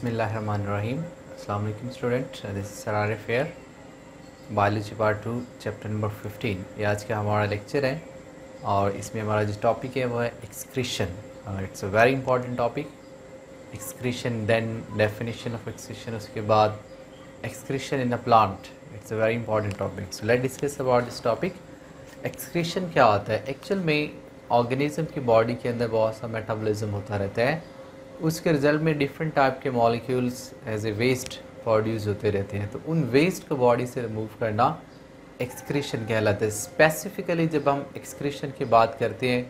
बिस्मिल्लाहिर्रहमानिर्रहीम। अस्सलाम वालेकुम स्टूडेंट, दिस इज सरार फेयर, बायोलॉजी पार्ट 2 चैप्टर नंबर 15। ये आज का हमारा लेक्चर है और इसमें हमारा जो टॉपिक है वो है excretion. It's a very important topic. Excretion, then definition of excretion, उसके बाद excretion in a plant. It's a very important topic. So let discuss about this topic. Excretion क्या होता है? एक्चुअल में ऑर्गेनिज्म की बॉडी के अंदर बहुत सा मेटाबॉलिज्म होता रहता है, उसके रिजल्ट में डिफरेंट टाइप के molecules as a waste produce होते रहते हैं। तो उन वेस्ट को बॉडी से रिमूव करना एक्सक्रीशन कहलाता है। स्पेसिफिकली जब हम एक्सक्रीशन की बात करते हैं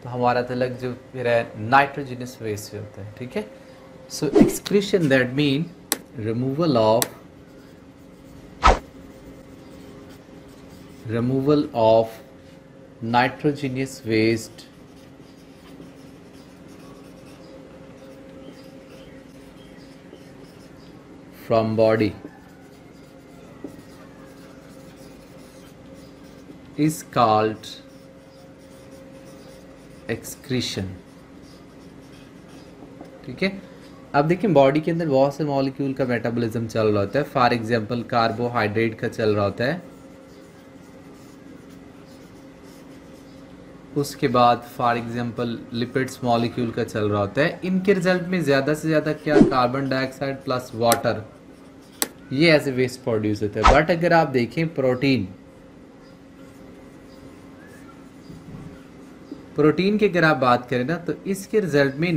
तो हमारा तलक जो फिर है नाइट्रोजनस वेस्ट से होता है। ठीक है, so excretion that mean removal of nitrogenous waste from body is called excretion। ठीक है, अब देखिए बॉडी के अंदर बहुत से मॉलिक्यूल का मेटाबॉलिज्म चल रहा होता है। फॉर एग्जांपल कार्बोहाइड्रेट का चल रहा होता है, उसके बाद फॉर एग्जांपल लिपिड्स मॉलिक्यूल का चल रहा होता है। इनके रिजल्ट में ज़्यादा से ज़्यादा क्या, कार्बन डाइऑक्साइड प्लस वाटर, ये एज ए वेस्ट प्रोड्यूस होता है। बट अगर आप देखें प्रोटीन की अगर आप बात करें ना, तो इसके रिजल्ट में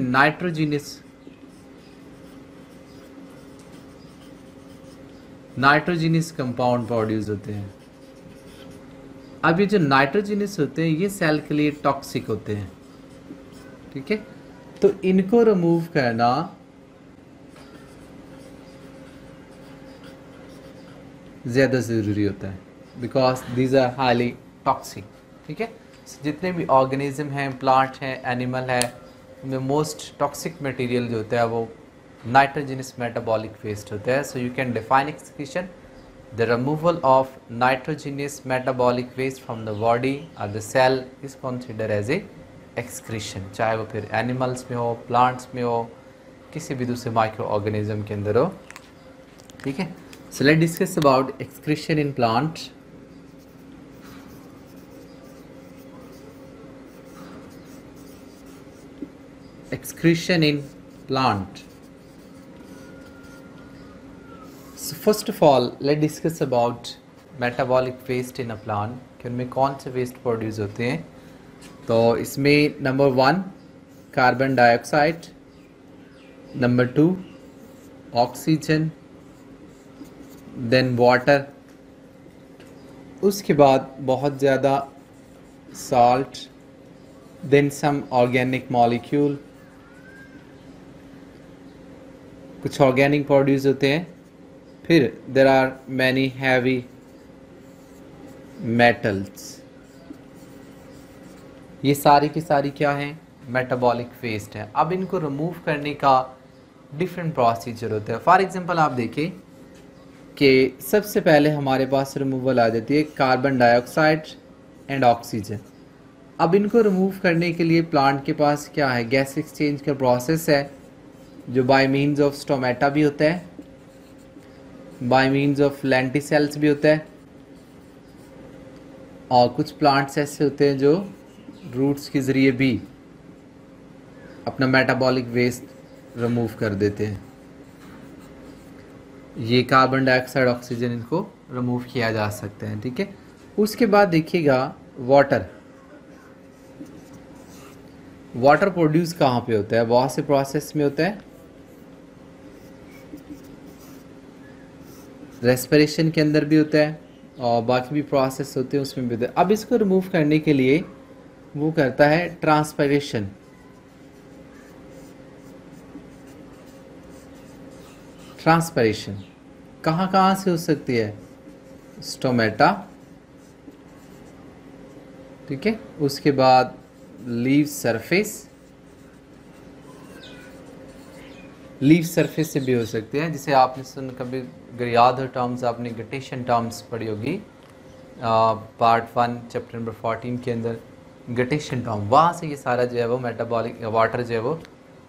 नाइट्रोजिनस कंपाउंड प्रोड्यूस होते हैं। अब ये जो नाइट्रोजिनस होते हैं ये सेल के लिए टॉक्सिक होते हैं। ठीक है, तो इनको रिमूव करना ज़्यादा ज़रूरी होता है, because these are highly toxic. ठीक है, जितने भी ऑर्गेनिज्म हैं, प्लांट हैं, एनिमल है, उनमें मोस्ट टॉक्सिक मटेरियल जो होता है वो नाइट्रोजनस मेटाबॉलिक वेस्ट होता है। So you can define excretion: the removal of nitrogenous metabolic waste from the body or the cell is considered as a excretion। चाहे वो फिर एनिमल्स में हो, प्लांट्स में हो, किसी भी दूसरे माइक्रो ऑर्गेनिज्म के अंदर हो। ठीक है, सो let discuss about excretion in plant. Excretion in plant. So first of all, let's discuss about metabolic waste in a plant कि उनमें कौन से वेस्ट प्रोड्यूस होते हैं। तो इसमें number 1 carbon dioxide, number 2 oxygen, then water, उसके बाद बहुत ज़्यादा salt, then some organic molecule, कुछ ऑर्गेनिक प्रोड्यूस होते हैं, फिर there are many heavy metals. ये सारी की सारी क्या हैं? मेटाबॉलिक वेस्ट है। अब इनको रिमूव करने का डिफरेंट प्रोसीजर होता है। फॉर एग्जांपल आप देखें कि सबसे पहले हमारे पास रिमूवल आ जाती है कार्बन डाइऑक्साइड एंड ऑक्सीजन। अब इनको रिमूव करने के लिए प्लांट के पास क्या है? गैस एक्सचेंज का प्रोसेस है, जो बाय मीन्स ऑफ स्टोमेटा भी होता है, बाय मीन्स ऑफ लेंटिसेल्स भी होता है, और कुछ प्लांट्स ऐसे होते हैं जो रूट्स के ज़रिए भी अपना मेटाबॉलिक वेस्ट रिमूव कर देते हैं। ये कार्बन डाइऑक्साइड, ऑक्सीजन, इनको रिमूव किया जा सकता है। ठीक है, उसके बाद देखिएगा वाटर प्रोड्यूस कहाँ पे होता है? बहुत से प्रोसेस में होता है, रेस्पिरेशन के अंदर भी होता है, और बाकी भी प्रोसेस होते हैं उसमें भी होता है। अब इसको रिमूव करने के लिए वो करता है ट्रांसपायरेशन। ट्रांसपायरेशन कहाँ कहाँ से हो सकती है? स्टोमेटा, ठीक है, उसके बाद लीव सरफेस से भी हो सकते हैं, जिसे आपने कभी अगर याद हो टर्म्स, आपने गटेशन टर्म्स पढ़ी होगी पार्ट 1 चैप्टर नंबर 14 के अंदर। गटेशन टर्म, वहाँ से ये सारा जो है वो मेटाबॉलिक वाटर जो है वो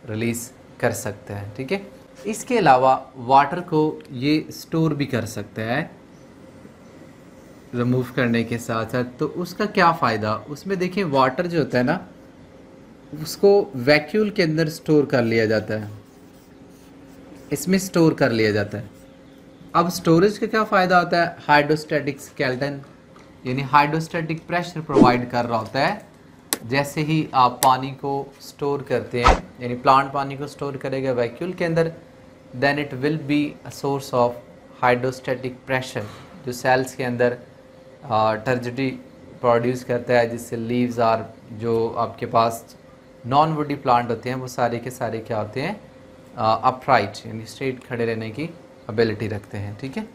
रिलीज़ कर सकते हैं। ठीक है, इसके अलावा वाटर को ये स्टोर भी कर सकता है रिमूव करने के साथ साथ। तो उसका क्या फ़ायदा, उसमें देखिए वाटर जो होता है ना उसको वैक्यूल के अंदर स्टोर कर लिया जाता है, इसमें स्टोर कर लिया जाता है। अब स्टोरेज का क्या फ़ायदा होता है, हाइड्रोस्टैटिक स्केलेटन यानी हाइड्रोस्टैटिक प्रेशर प्रोवाइड कर रहा होता है। जैसे ही आप पानी को स्टोर करते हैं यानी प्लांट पानी को स्टोर करेगा वैक्यूल के अंदर, then it will be a source of hydrostatic pressure जो सेल्स के अंदर टर्जिडी प्रोड्यूस करता है, जिससे लीव्स आर जो आपके पास नॉन वुडी प्लांट होते हैं वो सारे के सारे क्या होते हैं, अपराइट यानी स्ट्रेट खड़े रहने की एबिलिटी रखते हैं। ठीक है,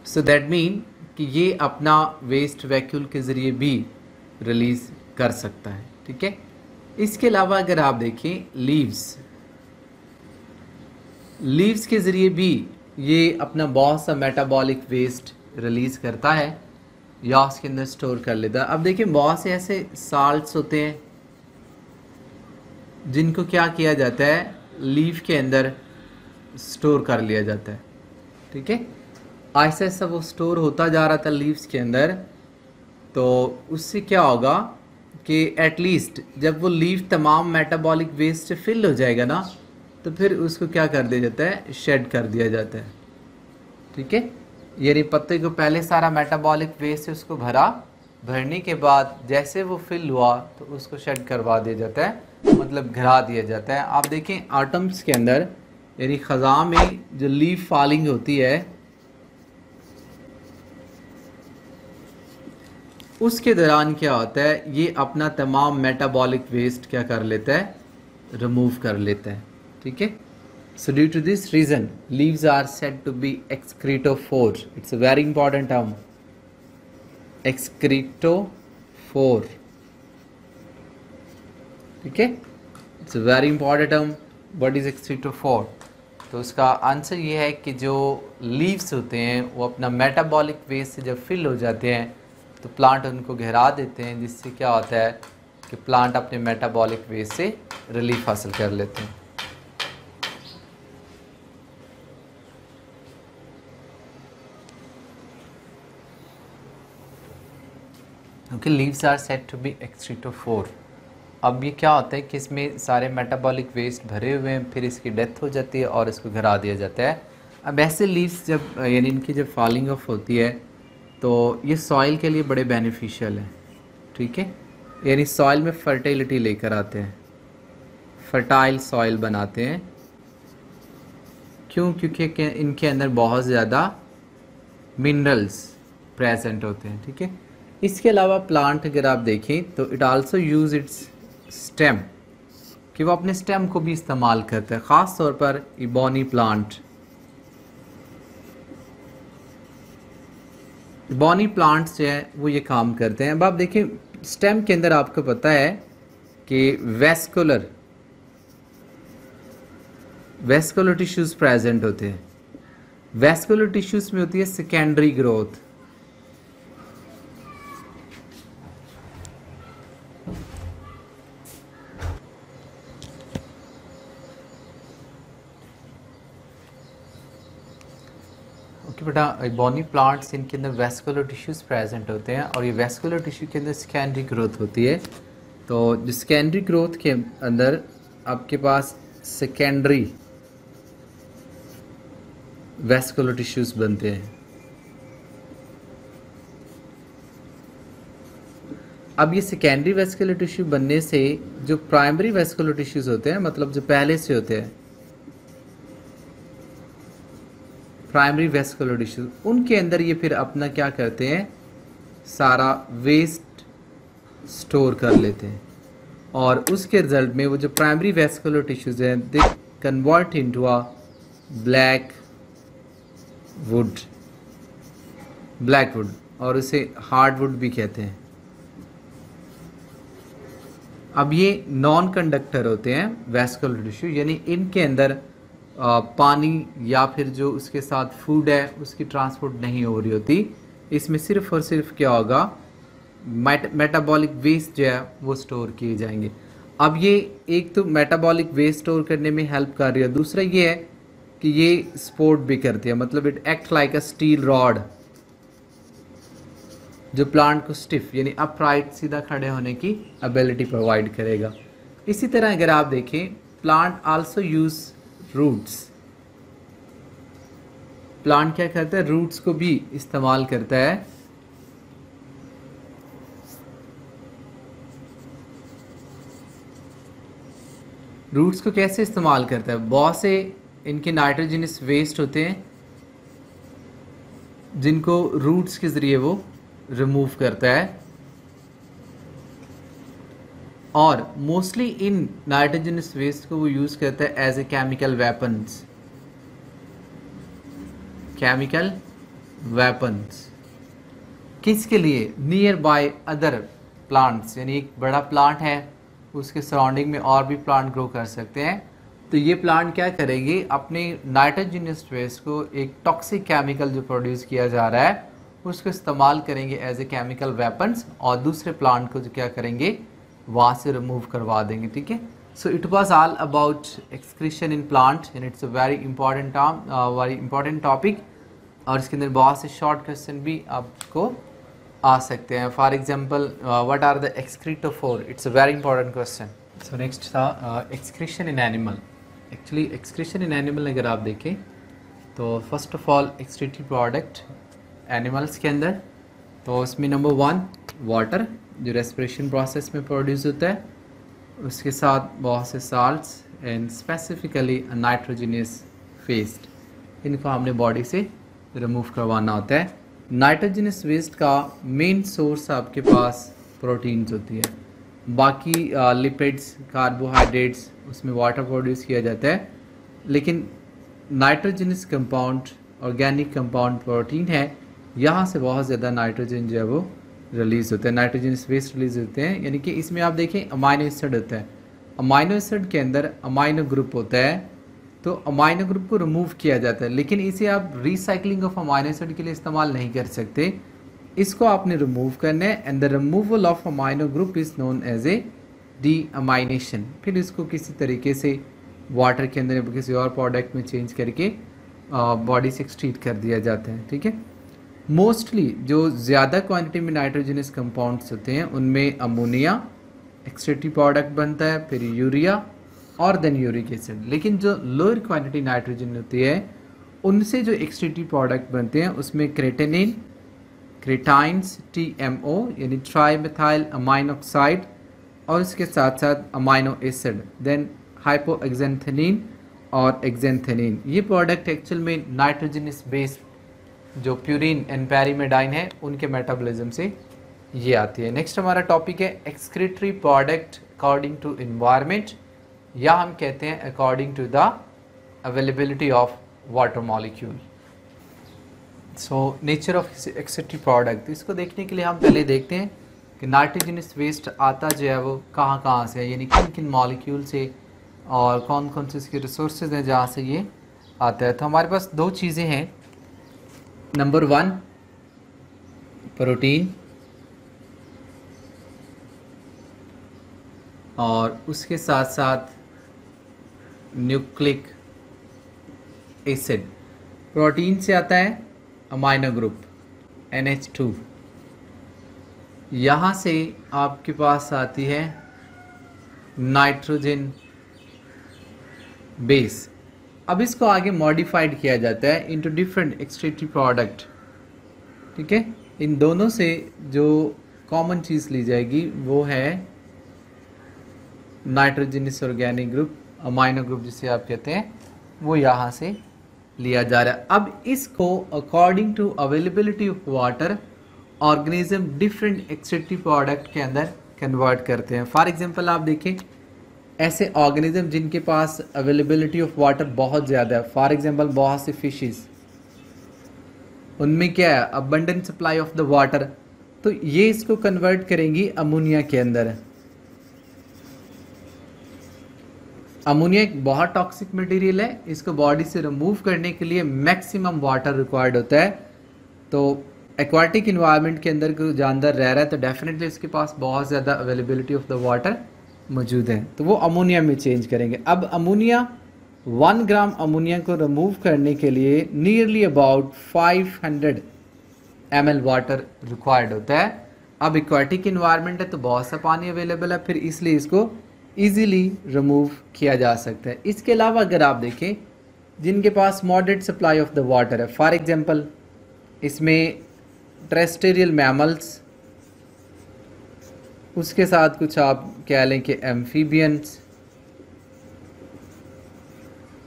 सो दैट मीन कि ये अपना वेस्ट वैक्यूल के ज़रिए भी रिलीज़ कर सकता है। ठीक है, इसके अलावा अगर आप देखें लीव्स के ज़रिए भी ये अपना बहुत सा मेटाबॉलिक वेस्ट रिलीज़ करता है या उसके अंदर स्टोर कर लेता है। अब देखिए बहुत से ऐसे साल्ट्स होते हैं जिनको क्या किया जाता है, लीफ के अंदर स्टोर कर लिया जाता है। ठीक है, ऐसा ऐसा वो स्टोर होता जा रहा था लीव्स के अंदर, तो उससे क्या होगा कि एटलीस्ट जब वो लीफ तमाम मेटाबॉलिक वेस्ट से फिल हो जाएगा ना, तो फिर उसको क्या कर दिया जाता है, शेड कर दिया जाता है। ठीक है, यानी पत्ते को पहले सारा मेटाबॉलिक वेस्ट से उसको भरने के बाद जैसे वो फिल हुआ तो उसको शेड करवा दिया जाता है, मतलब घिरा दिया जाता है। आप देखें आटम्स के अंदर यानी ख़ज़ां में जो लीफ फॉलिंग होती है उसके दौरान क्या होता है, ये अपना तमाम मेटाबॉलिक वेस्ट क्या कर लेता है, रिमूव कर लेता है। ठीक है, so due to this reason leaves are said to be excretophore. It's a very important term, excretophore. ठीक है, it's a very important term. What is excretophore? तो उसका आंसर ये है कि जो लीव्स होते हैं वो अपना मेटाबॉलिक वेस्ट से जब फिल हो जाते हैं तो प्लांट उनको घिरा देते हैं, जिससे क्या होता है कि प्लांट अपने मेटाबॉलिक वेस्ट से रिलीफ हासिल कर लेते हैं। क्योंकि leaves are said to be excretophore. अब ये क्या होता है कि इसमें सारे मेटाबॉलिक वेस्ट भरे हुए हैं, फिर इसकी डेथ हो जाती है और इसको गिरा दिया जाता है। अब ऐसे लीव्स जब यानी इनकी जब फॉलिंग ऑफ होती है तो ये सॉइल के लिए बड़े बेनिफिशियल है। ठीक है, यानी सॉइल में फर्टिलिटी लेकर आते हैं, फर्टाइल सॉइल बनाते हैं। क्यों? क्योंकि इनके अंदर बहुत ज़्यादा मिनरल्स प्रेजेंट होते हैं। ठीक है, इसके अलावा प्लांट अगर आप देखें तो it also use it's stem, कि वो अपने स्टेम को भी इस्तेमाल करता है, ख़ास तौर पर इबोनी प्लांट। इबोनी प्लांट्स जो हैं वो ये काम करते हैं। अब आप देखें स्टेम के अंदर आपको पता है कि वेस्कुलर टिश्यूज़ प्रेजेंट होते हैं। वेस्कुलर टिश्यूज़ में होती है सेकेंडरी ग्रोथ। बेटा इबोनी प्लांट्स इनके अंदर वेस्कुलर टिश्यूज़ प्रेजेंट होते हैं और ये वेस्कुलर टिश्यू के अंदर सेकेंडरी ग्रोथ होती है। तो जो सेकेंडरी ग्रोथ के अंदर आपके पास सेकेंडरी वेस्कुलर टिश्यूज़ बनते हैं। अब ये सेकेंडरी वेस्कुलर टिश्यू बनने से जो प्राइमरी वेस्कुलर टिश्यूज़ होते हैं, मतलब जो पहले से होते हैं प्राइमरी वेस्कुलर टिश्यू, उनके अंदर ये फिर अपना क्या करते हैं, सारा वेस्ट स्टोर कर लेते हैं और उसके रिजल्ट में वो जो प्राइमरी वेस्कुलर टिश्यूज़ हैं they convert into a black would और उसे हार्डवुड भी कहते हैं। अब ये नॉन कंडक्टर होते हैं वेस्कुलर टिश्यू, यानी इनके अंदर पानी या फिर जो उसके साथ फूड है उसकी ट्रांसपोर्ट नहीं हो रही होती। इसमें सिर्फ और सिर्फ क्या होगा, मेटाबॉलिक वेस्ट जो है वो स्टोर किए जाएंगे। अब ये एक तो मेटाबॉलिक वेस्ट स्टोर करने में हेल्प कर रही है, दूसरा ये है कि ये सपोर्ट भी करती है, मतलब it act like a steel rod जो प्लांट को स्टिफ यानी अपराइट सीधा खड़े होने की एबिलिटी प्रोवाइड करेगा। इसी तरह अगर आप देखें, plant also use roots. Plant क्या करता है, रूट्स को भी इस्तेमाल करता है रूट्स को कैसे इस्तेमाल करता है, बहुत से इनके नाइट्रोजनस वेस्ट होते हैं जिनको रूट्स के ज़रिए वो रिमूव करता है, और मोस्टली इन नाइट्रोजनस वेस्ट को वो यूज़ करता है as a chemical weapons. Chemical weapons किसके लिए, नियर बाय अदर प्लांट्स, यानी एक बड़ा प्लांट है उसके सराउंडिंग में और भी प्लांट ग्रो कर सकते हैं, तो ये प्लांट क्या करेंगे, अपने नाइट्रोजनस वेस्ट को एक टॉक्सिक केमिकल जो प्रोड्यूस किया जा रहा है उसको इस्तेमाल करेंगे एज ए केमिकल वेपन्स, और दूसरे प्लांट को जो क्या करेंगे वहाँ से रिमूव करवा देंगे। ठीक है, so it was all about excretion in plant and it's a very important topic, और इसके अंदर बहुत से शॉर्ट क्वेश्चन भी आपको आ सकते हैं। For example, what are the excretophore, it's a very important question. So next था excretion in animal. Actually excretion in animal अगर आप देखें तो first of all excretory product animals के अंदर, तो उसमें नंबर 1 वाटर जो रेस्पिरेशन प्रोसेस में प्रोड्यूस होता है, उसके साथ बहुत से salts and specifically nitrogenous waste, इनको हमने बॉडी से रिमूव करवाना होता है। नाइट्रोजनस वेस्ट का मेन सोर्स आपके पास प्रोटीन्स होती है, बाकी लिपिड्स कार्बोहाइड्रेट्स उसमें वाटर प्रोड्यूस किया जाता है, लेकिन nitrogenous compound organic compound protein है, यहाँ से बहुत ज़्यादा नाइट्रोजन जो है वो रिलीज़ होता है, नाइट्रोजनस वेस्ट रिलीज होते हैं। यानी कि इसमें आप देखें अमाइनो एसिड होता है, अमाइनो एसिड के अंदर अमाइनो ग्रुप होता है, तो अमाइनो ग्रुप को रिमूव किया जाता है, लेकिन इसे आप रिसाइकलिंग ऑफ अमाइनो एसिड के लिए इस्तेमाल नहीं कर सकते, इसको आपने रिमूव करना है, and the removal of amino group is known as a deamination. फिर इसको किसी तरीके से वाटर के अंदर या किसी और प्रोडक्ट में चेंज करके बॉडी से एक्सट्रीट कर दिया जाता है। ठीक है, मोस्टली जो ज़्यादा क्वांटिटी में नाइट्रोजनस कंपाउंड्स होते हैं उनमें अमोनिया एक्सट्रेक्टिव प्रोडक्ट बनता है, फिर यूरिया और देन यूरिक एसिड, लेकिन जो लोअर क्वांटिटी नाइट्रोजन होती है उनसे जो एक्सट्रेक्टिव प्रोडक्ट बनते हैं उसमें क्रेटेनिन, क्रेटाइंस, TMO यानी ट्राई मिथाइल अमाइन ऑक्साइड, और इसके साथ साथ अमाइनो एसिड, देन हाइपोएक्सेंथेनिन और एक्सेंथेनिन। ये प्रोडक्ट एक्चुअल में नाइट्रोजनस बेस्ड जो प्यूरिन एंड पैरीमेडाइन है उनके मेटाबॉलिज्म से ये आती है। नेक्स्ट हमारा टॉपिक है excretory product according to environment, या हम कहते हैं according to the availability of water molecule. So nature of excretory product, इसको देखने के लिए हम पहले देखते हैं कि नाइट्रोजनस वेस्ट आता जो है वो कहाँ कहाँ से है, यानी किन किन मॉलिक्यूल से और कौन कौन से इसके रिसोर्सेज हैं जहाँ से ये आता है। तो हमारे पास दो चीज़ें हैं, नंबर 1 प्रोटीन और उसके साथ साथ न्यूक्लिक एसिड। प्रोटीन से आता है अमाइनो ग्रुप NH2, यहाँ से आपके पास आती है नाइट्रोजन बेस। अब इसको आगे मॉडिफाइड किया जाता है इनटू डिफरेंट एक्सट्रेक्टिव प्रोडक्ट। ठीक है, इन दोनों से जो कॉमन चीज़ ली जाएगी वो है nitrogenous organic group, amino group जिसे आप कहते हैं, वो यहाँ से लिया जा रहा है। अब इसको according to availability of water organism different extractive product के अंदर कन्वर्ट करते हैं। फॉर एग्जांपल आप देखें ऐसे ऑर्गेनिज्म जिनके पास अवेलेबिलिटी ऑफ वाटर बहुत ज़्यादा है, फॉर एग्जांपल बहुत से फिशेस, उनमें क्या है abundant supply of the water, तो ये इसको कन्वर्ट करेंगी अमोनिया के अंदर। अमोनिया एक बहुत टॉक्सिक मटेरियल है, इसको बॉडी से रिमूव करने के लिए मैक्सिमम वाटर रिक्वायर्ड होता है। तो एक्वाटिक इन्वायरमेंट के अंदर कोई जानवर रह रहा है तो डेफिनेटली इसके पास बहुत ज़्यादा अवेलेबिलिटी ऑफ द वाटर मौजूद हैं, तो वो अमोनिया में चेंज करेंगे। अब अमोनिया 1 ग्राम अमोनिया को रिमूव करने के लिए nearly about 500 ml water required होता है। अब एक्वाटिक इन्वायरमेंट है तो बहुत सा पानी अवेलेबल है, फिर इसलिए इसको इजीली रिमूव किया जा सकता है। इसके अलावा अगर आप देखें जिनके पास moderate supply of the water है, फॉर एग्जांपल इसमें टेरेस्ट्रियल मैमल्स, उसके साथ कुछ आप कह लें कि एम्फीबियंस।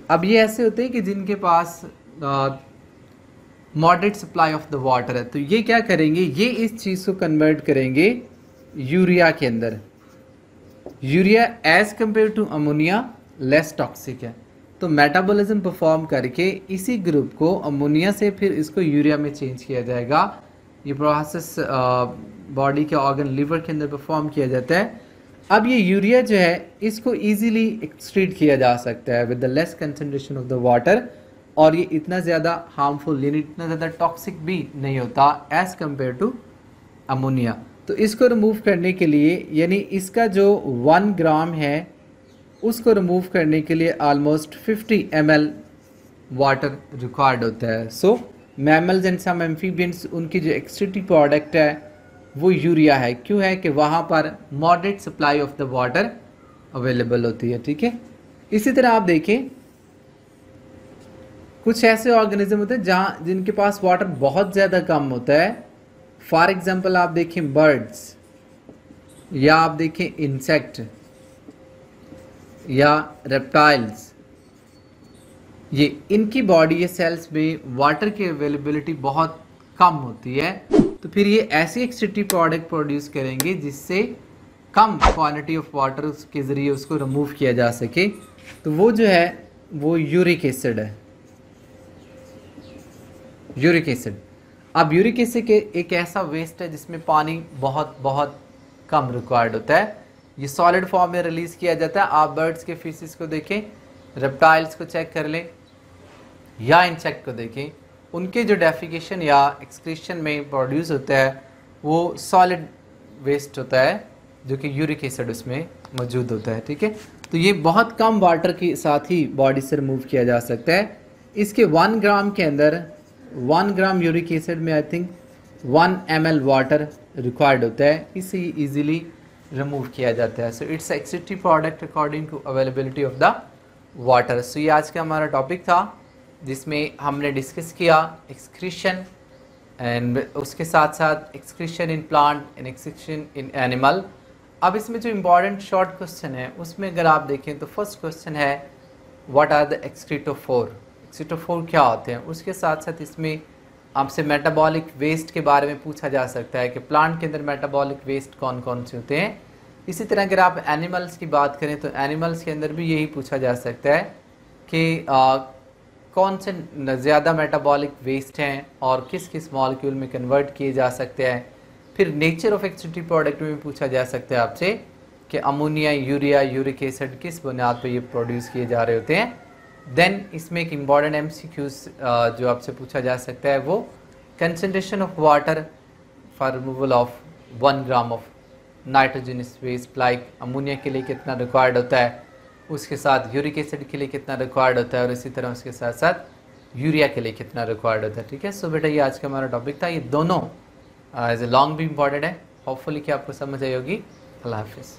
अब ये ऐसे होते हैं कि जिनके पास moderate supply of the water है, तो ये क्या करेंगे, ये इस चीज़ को कन्वर्ट करेंगे यूरिया के अंदर। Urea as compare to ammonia less toxic है, तो मेटाबॉलिज्म परफॉर्म करके इसी ग्रुप को अमोनिया से फिर इसको यूरिया में चेंज किया जाएगा। ये प्रोसेस बॉडी के ऑर्गन लिवर के अंदर परफॉर्म किया जाता है। अब ये यूरिया जो है इसको इजीली एक्सट्रीट किया जा सकता है with the less concentration of the water, और ये इतना ज़्यादा हार्मफुल यानी इतना ज़्यादा टॉक्सिक भी नहीं होता एज़ कंपेयर टू अमोनिया। तो इसको रिमूव करने के लिए यानी इसका जो 1 ग्राम है उसको रिमूव करने के लिए ऑलमोस्ट 50 ml वाटर रिक्वायर्ड होता है। सो मैमल्स एंड सम एम्फीबियंस, उनकी जो एक्सट्रीटी प्रोडक्ट है वो यूरिया है। क्यों है कि वहाँ पर moderate supply of the water available होती है। ठीक है, इसी तरह आप देखें कुछ ऐसे ऑर्गेनिज्म होते हैं जहाँ जिनके पास वाटर बहुत ज़्यादा कम होता है। फॉर एग्जांपल आप देखें बर्ड्स, या आप देखें इंसेक्ट या रेप्टाइल्स, ये इनकी बॉडी या सेल्स में वाटर की अवेलेबिलिटी बहुत कम होती है, तो फिर ये ऐसी एक्सट्रीटी प्रोडक्ट प्रोड्यूस करेंगे जिससे कम क्वांटिटी ऑफ वाटर के ज़रिए उसको रिमूव किया जा सके। तो वो जो है वो यूरिक एसिड है, यूरिक एसिड। अब यूरिक एसिड एक ऐसा वेस्ट है जिसमें पानी बहुत बहुत कम रिक्वायर्ड होता है। ये सॉलिड फॉर्म में रिलीज़ किया जाता है। आप बर्ड्स के फीसिस को देखें, रेप्टाइल्स को चेक कर लें या इंसेक्ट को देखें, उनके जो डेफिकेशन या एक्सक्रीशन में प्रोड्यूस होता है वो सॉलिड वेस्ट होता है जो कि यूरिक एसिड उसमें मौजूद होता है। ठीक है, तो ये बहुत कम वाटर के साथ ही बॉडी से रिमूव किया जा सकता है। इसके 1 ग्राम के अंदर 1 ग्राम यूरिक एसिड में I think 1 ml water required होता है, इसे इजीली रिमूव किया जाता है। So it's excretory product according to availability of the water. सो ये आज का हमारा टॉपिक था जिसमें हमने डिस्कस किया एक्सक्रीशन एंड उसके साथ साथ excretion in plant and excretion in animal. अब इसमें जो इम्पॉर्टेंट शॉर्ट क्वेश्चन है उसमें अगर आप देखें तो फर्स्ट क्वेश्चन है व्हाट आर द एक्सक्रीटोफोर, एक्सक्रीटोफोर क्या होते हैं। उसके साथ साथ इसमें आपसे मेटाबॉलिक वेस्ट के बारे में पूछा जा सकता है कि प्लांट के अंदर मेटाबॉलिक वेस्ट कौन कौन से होते हैं। इसी तरह अगर आप एनिमल्स की बात करें तो एनिमल्स के अंदर भी यही पूछा जा सकता है कि कौन से ज़्यादा मेटाबॉलिक वेस्ट हैं और किस किस मॉलिक्यूल में कन्वर्ट किए जा सकते हैं। फिर नेचर ऑफ एक्सट्रीटी प्रोडक्ट में भी पूछा जा सकता है आपसे कि अमोनिया, यूरिया, यूरिक एसिड किस बुनियाद पर ये प्रोड्यूस किए जा रहे होते हैं। देन इसमें एक इम्पॉर्टेंट MCQs जो आपसे पूछा जा सकता है वो concentration of water for removal of 1 gram of nitrogenous waste like ammonia के लिए कितना रिक्वायर्ड होता है, उसके साथ यूरिक एसिड के लिए कितना रिक्वायर्ड होता है और इसी तरह उसके साथ साथ यूरिया के लिए कितना रिक्वायर्ड होता है। ठीक है, सो बेटा ये आज का हमारा टॉपिक था। ये दोनों एज ए लॉन्ग भी इम्पॉर्टेंट है, होपफुली कि आपको समझ आई होगी। अल्लाह हाफिज़।